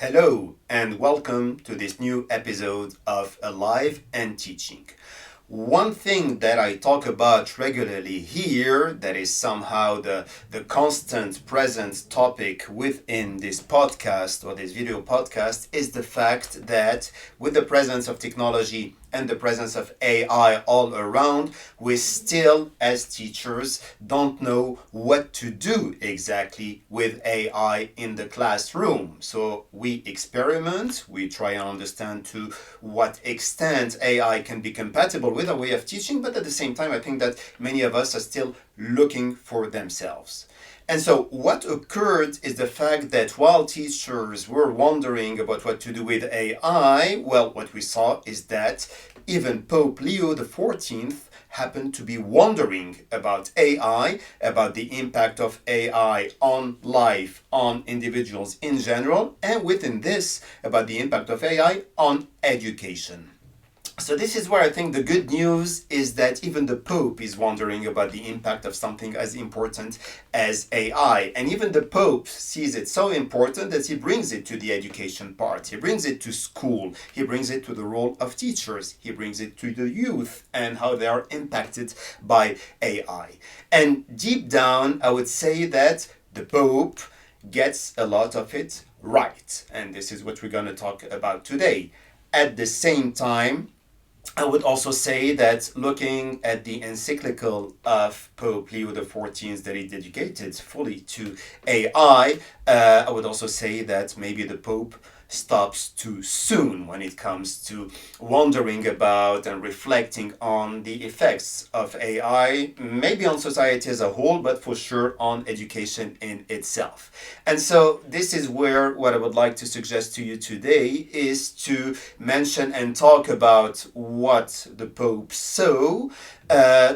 Hello, and welcome to this new episode of Alive and Teaching. One thing that I talk about regularly here, that is somehow the constant present topic within this podcast or this video podcast, is the fact that with the presence of technology and the presence of AI all around, we still, as teachers, don't know what to do exactly with AI in the classroom. So we experiment, we try and understand to what extent AI can be compatible with our way of teaching, but at the same time, I think that many of us are still looking for themselves. And so, what occurred is the fact that while teachers were wondering about what to do with AI, well, what we saw is that even Pope Leo XIV happened to be wondering about AI, about the impact of AI on life, on individuals in general, and within this, about the impact of AI on education. So this is where I think the good news is that even the Pope is wondering about the impact of something as important as AI. And even the Pope sees it so important that he brings it to the education part. He brings it to school. He brings it to the role of teachers. He brings it to the youth and how they are impacted by AI. And deep down, I would say that the Pope gets a lot of it right. And this is what we're going to talk about today. At the same time, I would also say that looking at the encyclical of Pope Leo XIV that he dedicated fully to AI, I would also say that maybe the Pope stops too soon when it comes to wondering about and reflecting on the effects of AI, maybe on society as a whole, but for sure on education in itself. And so this is where what I would like to suggest to you today is to mention and talk about what the Pope saw,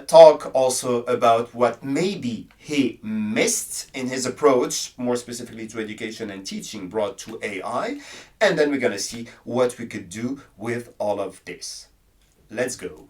talk also about what maybe he missed in his approach, more specifically to education and teaching brought to AI, and then we're going to see what we could do with all of this. Let's go.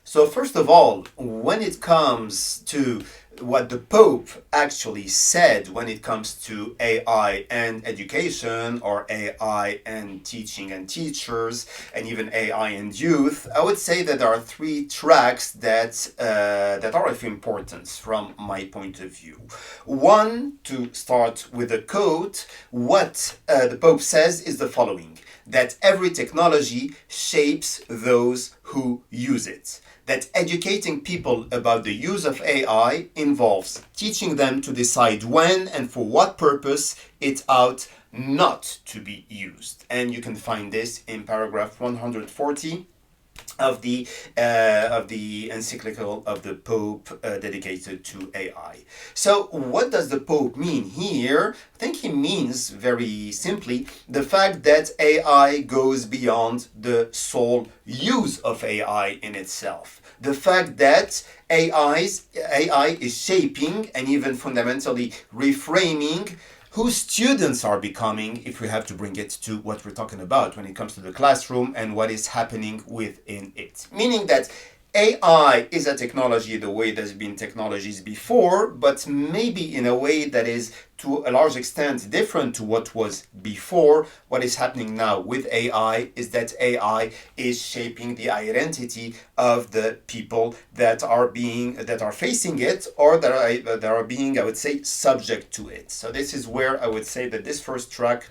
So, first of all, when it comes to what the Pope actually said when it comes to AI and education, or AI and teaching and teachers, and even AI and youth, I would say that there are three tracks that are of importance from my point of view. One, to start with a quote, what the Pope says is the following: that every technology shapes those who use it. That educating people about the use of AI involves teaching them to decide when and for what purpose it ought not to be used. And you can find this in paragraph 140 of the encyclical of the Pope dedicated to AI. So, what does the Pope mean here? I think he means very simply the fact that AI goes beyond the sole use of AI in itself. The fact that AI is shaping and even fundamentally reframing who students are becoming, if we have to bring it to what we're talking about when it comes to the classroom and what is happening within it. Meaning that AI is a technology the way there's been technologies before, but maybe in a way that is to a large extent different to what was before. What is happening now with AI is that AI is shaping the identity of the people that are facing it, or that are being, I would say, subject to it. So this is where I would say that this first track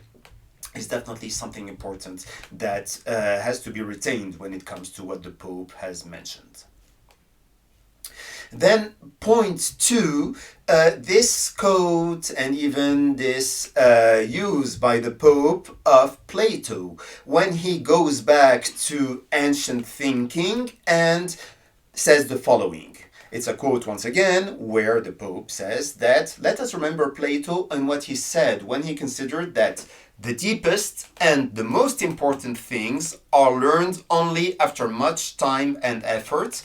is definitely something important that has to be retained when it comes to what the Pope has mentioned. Then point two, this quote and even this use by the Pope of Plato when he goes back to ancient thinking and says the following. It's a quote once again where the Pope says that let us remember Plato and what he said when he considered that the deepest and the most important things are learned only after much time and effort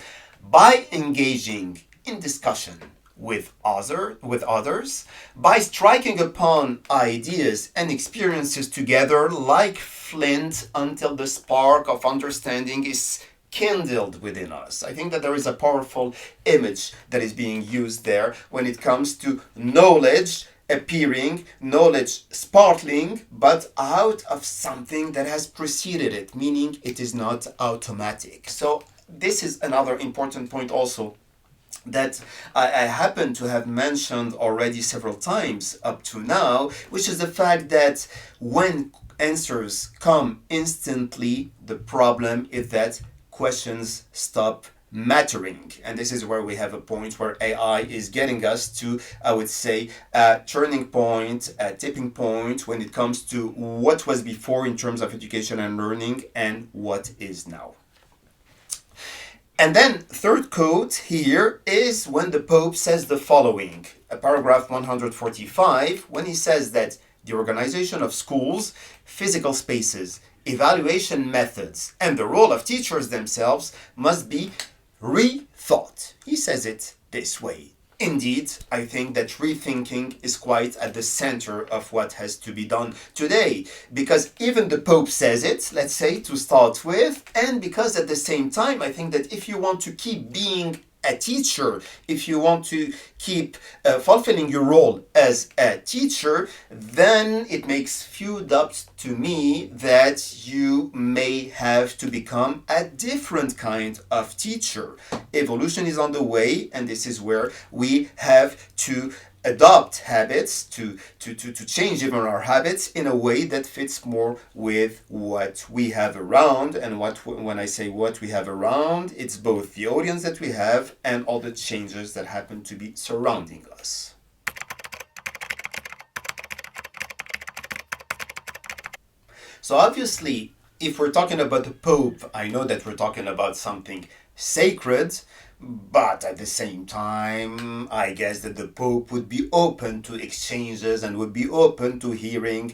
by engaging in discussion with others, by striking upon ideas and experiences together like flint until the spark of understanding is kindled within us. I think that there is a powerful image that is being used there when it comes to knowledge appearing, knowledge sparkling, but out of something that has preceded it, meaning it is not automatic. So this is another important point also that I happen to have mentioned already several times up to now, which is the fact that when answers come instantly, the problem is that questions stop mattering. And this is where we have a point where AI is getting us to, I would say, a turning point, a tipping point when it comes to what was before in terms of education and learning and what is now. And then third quote here is when the Pope says the following, paragraph 145, when he says that the organization of schools, physical spaces, evaluation methods, and the role of teachers themselves must be rethought. He says it this way. Indeed, I think that rethinking is quite at the center of what has to be done today, because even the Pope says it, let's say, to start with, and because at the same time, I think that if you want to keep being a teacher, if you want to keep fulfilling your role as a teacher, then it makes few doubts to me that you may have to become a different kind of teacher. Evolution is on the way, and this is where we have to adopt habits, to change even our habits in a way that fits more with what we have around. And when I say what we have around, it's both the audience that we have and all the changes that happen to be surrounding us. So obviously, if we're talking about the Pope, I know that we're talking about something sacred, but at the same time, I guess that the Pope would be open to exchanges and would be open to hearing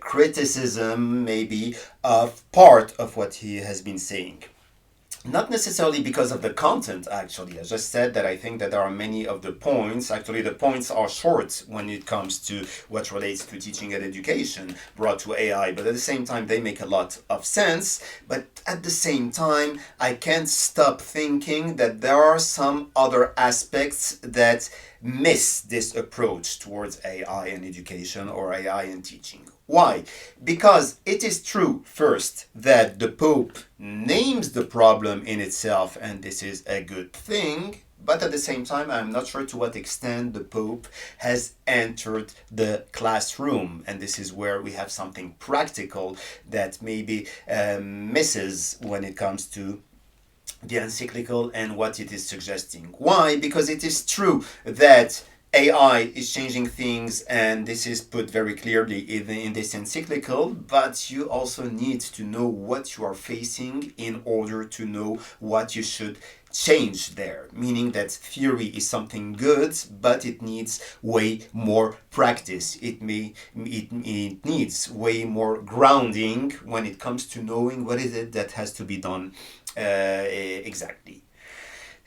criticism, maybe, of part of what he has been saying. Not necessarily because of the content, actually. I just said that I think that there are many of the points. Actually, the points are short when it comes to what relates to teaching and education brought to AI, but at the same time, they make a lot of sense. But at the same time, I can't stop thinking that there are some other aspects that miss this approach towards AI and education or AI and teaching. Why? Because it is true, first, that the Pope names the problem in itself, and this is a good thing, but at the same time, I'm not sure to what extent the Pope has entered the classroom, and this is where we have something practical that maybe misses when it comes to the encyclical and what it is suggesting. Why? Because it is true that AI is changing things, and this is put very clearly in this encyclical, but you also need to know what you are facing in order to know what you should change there, meaning that theory is something good, but it needs way more practice. It needs way more grounding when it comes to knowing what is it that has to be done exactly.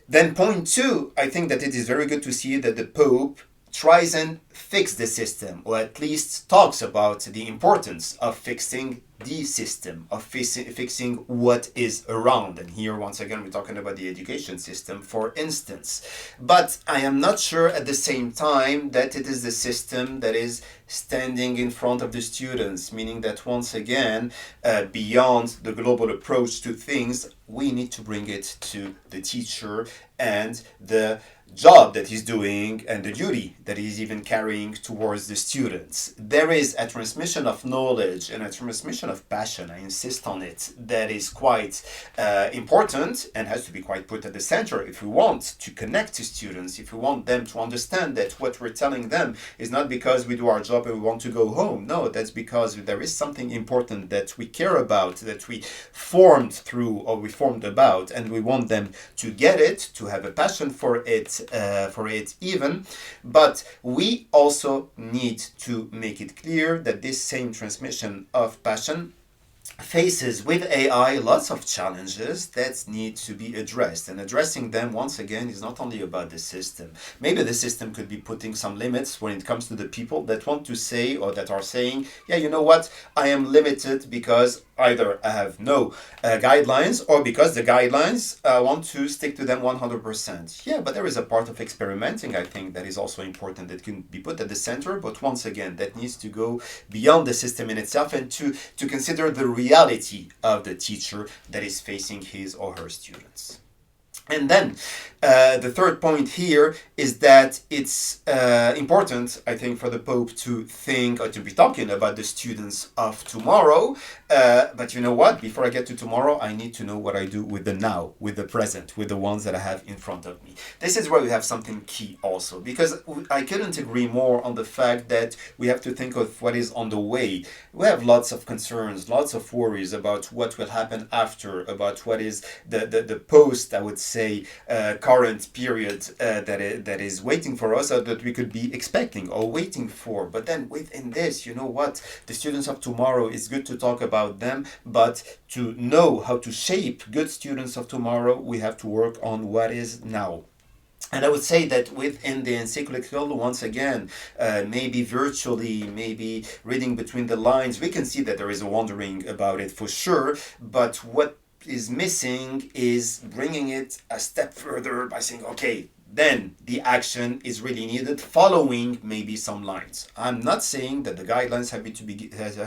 Then point two, I think that it is very good to see that the Pope tries and fix the system, or at least talks about the importance of fixing the system, of fixing what is around. And here, once again, we're talking about the education system, for instance. But I am not sure at the same time that it is the system that is standing in front of the students, meaning that once again, beyond the global approach to things, we need to bring it to the teacher and the job that he's doing and the duty that he's even carrying towards the students. There is a transmission of knowledge and a transmission of passion, I insist on it, that is quite important and has to be quite put at the center if we want to connect to students, if we want them to understand that what we're telling them is not because we do our job and we want to go home. No, that's because there is something important that we care about, that we formed through or we formed about, and we want them to get it, to have a passion for it even. But we also need to make it clear that this same transmission of passion faces with AI lots of challenges that need to be addressed, and addressing them once again is not only about the system. Maybe the system could be putting some limits when it comes to the people that want to say or that are saying, yeah, you know what, I am limited because either have no guidelines, or because the guidelines want to stick to them 100%. Yeah, but there is a part of experimenting, I think, that is also important, that can be put at the center, but once again, that needs to go beyond the system in itself, and to consider the reality of the teacher that is facing his or her students. And then the third point here is that it's important, I think, for the Pope to think or to be talking about the students of tomorrow. But you know what? Before I get to tomorrow, I need to know what I do with the now, with the present, with the ones that I have in front of me. This is where we have something key also, because I couldn't agree more on the fact that we have to think of what is on the way. We have lots of concerns, lots of worries about what will happen after, about what is the post, I would say, current period that is waiting for us, or that we could be expecting or waiting for. But then within this, you know what? The students of tomorrow, is good to talk about them, but to know how to shape good students of tomorrow, we have to work on what is now. And I would say that within the encyclical, once again, maybe virtually, maybe reading between the lines, we can see that there is a wondering about it for sure. But what is missing is bringing it a step further by saying, okay, then the action is really needed, following maybe some lines. I'm not saying that the guidelines have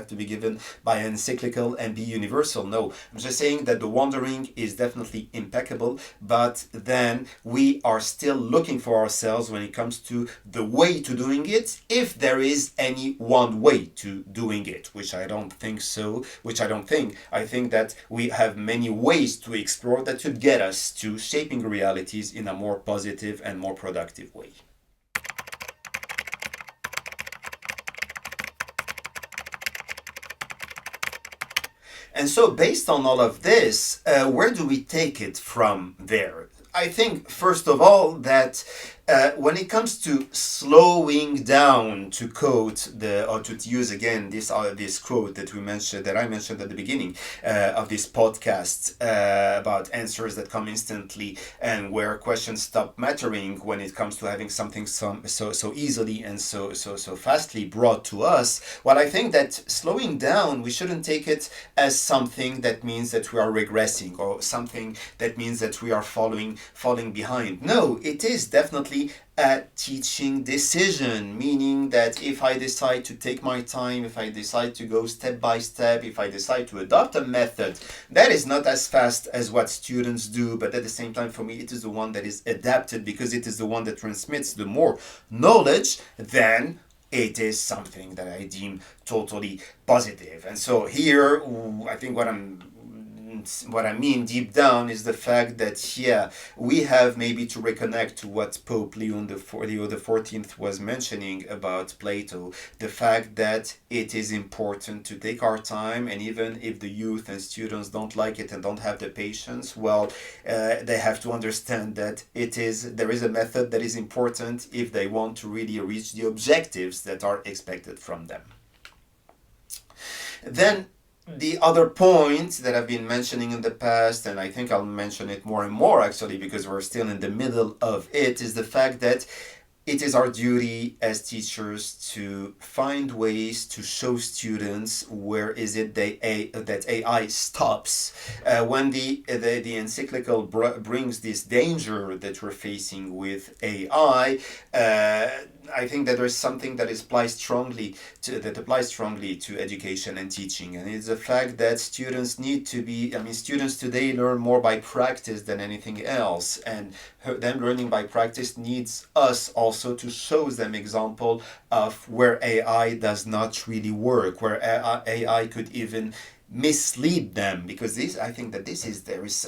to be given by an encyclical and be universal. No, I'm just saying that the wandering is definitely impeccable, but then we are still looking for ourselves when it comes to the way to doing it, if there is any one way to doing it, which I don't think so, which I don't think. I think that we have many ways to explore that should get us to shaping realities in a more positive and more productive way. And so, based on all of this, where do we take it from there? I think, first of all, that when it comes to slowing down, to quote or to use again this quote that I mentioned at the beginning of this podcast about answers that come instantly, and where questions stop mattering when it comes to having something so easily and so fastly brought to us. Well, I think that slowing down, we shouldn't take it as something that means that we are regressing, or something that means that we are falling behind. No, it is definitely a teaching decision, meaning that if I decide to take my time, if I decide to go step by step, if I decide to adopt a method that is not as fast as what students do, but at the same time, for me, it is the one that is adapted, because it is the one that transmits the more knowledge, then it is something that I deem totally positive. And so here, I think what I mean deep down is the fact that, yeah, we have maybe to reconnect to what Pope Leo XIV was mentioning about Plato, the fact that it is important to take our time, and even if the youth and students don't like it and don't have the patience, well, they have to understand that there is a method that is important if they want to really reach the objectives that are expected from them. Then the other point that I've been mentioning in the past, and I think I'll mention it more and more actually, because we're still in the middle of it, is the fact that it is our duty as teachers to find ways to show students where is it that AI stops. When the encyclical brings this danger that we're facing with AI, I think that there is something that applies strongly to education and teaching, and it's the fact that students students today learn more by practice than anything else, and them learning by practice needs us also to show them example of where AI does not really work, where AI could even mislead them, because I think that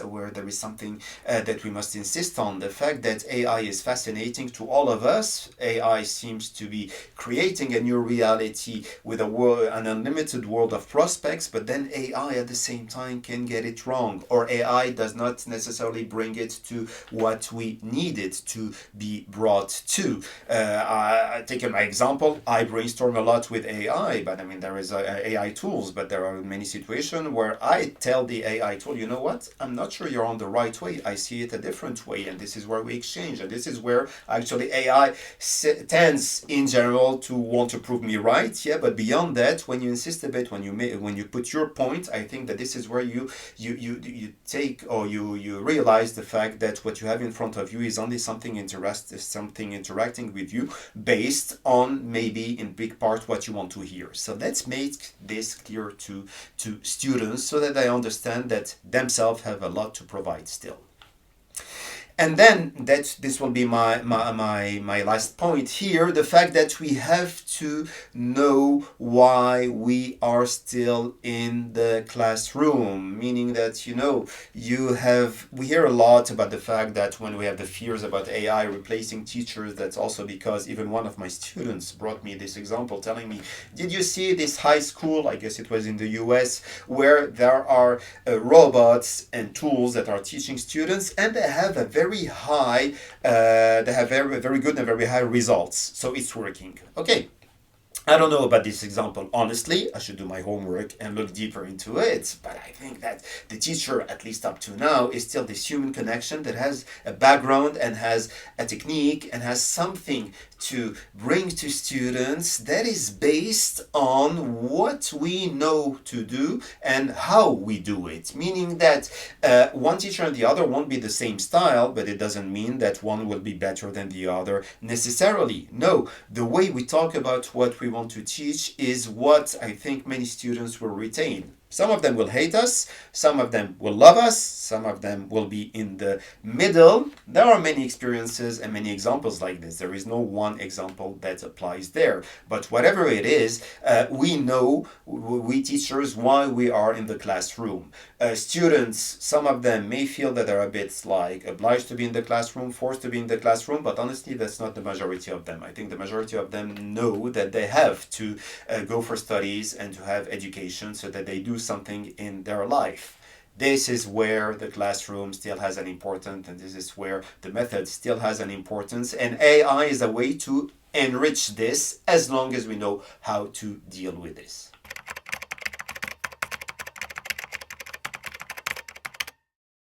where there is something that we must insist on. The fact that AI is fascinating to all of us. AI seems to be creating a new reality with an unlimited world of prospects, but then AI at the same time can get it wrong, or AI does not necessarily bring it to what we need it to be brought to. I take my example. I brainstorm a lot with AI, but there is AI tools, but there are many situations situation where I tell the AI tool, you know what, I'm not sure you're on the right way. I see it a different way, and this is where we exchange. And this is where actually AI tends in general to want to prove me right. Yeah, but beyond that, when you insist a bit, when you put your point, I think that this is where you take, or you realize the fact that what you have in front of you is only something interacting with you based on maybe in big part what you want to hear. So let's make this clear to students so that they understand that themselves have a lot to provide still. And then this will be my last point here, the fact that we have to know why we are still in the classroom, meaning that, we hear a lot about the fact that when we have the fears about AI replacing teachers, that's also because even one of my students brought me this example telling me, did you see this high school, I guess it was in the US, where there are robots and tools that are teaching students, and they have a very high, they have very good and very high results. So it's working. Okay. I don't know about this example. Honestly, I should do my homework and look deeper into it. But I think that the teacher, at least up to now, is still this human connection that has a background and has a technique and has something to bring to students that is based on what we know to do and how we do it. Meaning that one teacher and the other won't be the same style, but it doesn't mean that one will be better than the other necessarily. No, the way we talk about what we want to teach is what I think many students will retain. Some of them will hate us, some of them will love us, some of them will be in the middle. There are many experiences and many examples like this. There is no one example that applies there. But whatever it is, we know, we teachers, why we are in the classroom. Students, some of them may feel that they're a bit like obliged to be in the classroom, forced to be in the classroom, but honestly, that's not the majority of them. I think the majority of them know that they have to go for studies and to have education so that they do something in their life. This is where the classroom still has an importance, and this is where the method still has an importance, and AI is a way to enrich this as long as we know how to deal with this.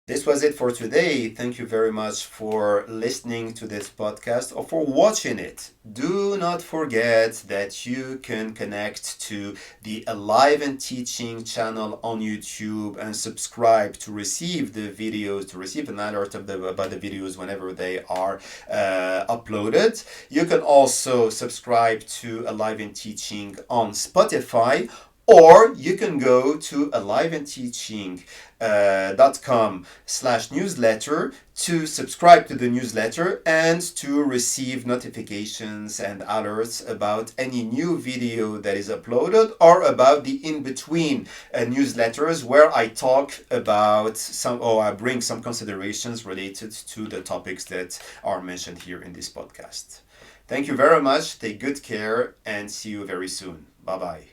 This was it for today. Thank you very much for listening to this podcast or for watching it. Do not forget that you can connect to the Alive and Teaching channel on YouTube and subscribe to receive the videos, to receive an alert about the videos whenever they are uploaded. You can also subscribe to Alive and Teaching on Spotify, or you can go to aliveandteaching.com/newsletter to subscribe to the newsletter and to receive notifications and alerts about any new video that is uploaded, or about the in-between newsletters where I talk about I bring some considerations related to the topics that are mentioned here in this podcast. Thank you very much. Take good care and see you very soon. Bye-bye.